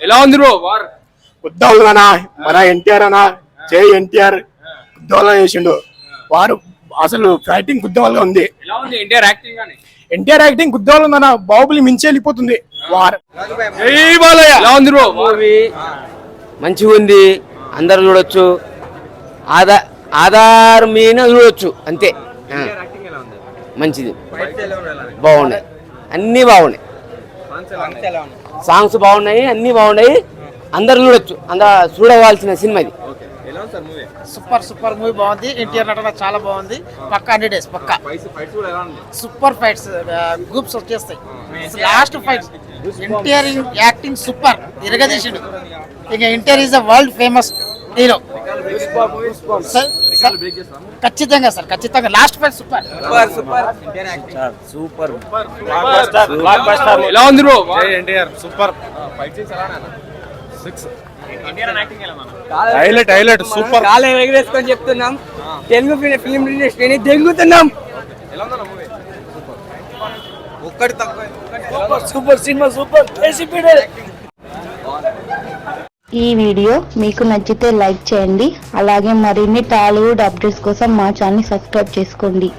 ఎలా ఉంది bro war? ఉద్యోగులనా మన ఎన్టీఆర్ అనా జై ఎన్టీఆర్ ఉద్యోగాలు చేసిండు వారు. అసలు ఫైటింగ్ ఉద్యోగాలుగా ఉంది. ఎలా ఉంది ఎన్టీఆర్ యాక్టింగ్ గాని? ఎన్టీఆర్ యాక్టింగ్ ఉద్యోగాలు ఉందన్న, బాహుబలి మించి వెళ్ళిపోతుంది వారు. జై బాలయ్య. ఎలా ఉంది బ్రో మూవీ? మంచిగా ఉంది, అందరు చూడొచ్చు. ఆధార్ మీద చూడొచ్చు అంతే. మంచిది, బాగున్నాయి, అన్నీ బాగున్నాయి, సాంగ్స్ బాగున్నాయి, అన్నీ బాగున్నాయి, అందరు చూడొచ్చు. చూడవలసిన సినిమా ఇది. సూపర్ మూవీ బాగుంది. ఎన్టీఆర్ నటన చాలా బాగుంది. పక్కా 100 days పక్కా సూపర్ ఫైట్స్, గ్రూప్స్ వచ్చేస్తాయి. Last fights NTR acting super ఇరగదీసిండు. ఇక NTR is the world famous hero. ఖచ్చితంగా సార్, ఖచ్చితంగా లాస్ట్ ఫైట్ సూపర్. ఎలా ఉంది bro? NTR super, highlight super. కాలే ఎగరేసుకొని చెప్తున్నాం, తెలుగు ఫిలిం ఇండస్ట్రీని దెంగుతున్నాం. Super cinema, super. ఈ వీడియో మీకు నచ్చితే లైక్ చేయండి. అలాగే మరిన్ని టాలీవుడ్ అప్డేట్స్ కోసం మా ఛానల్ సబ్స్క్రైబ్ చేసుకోండి.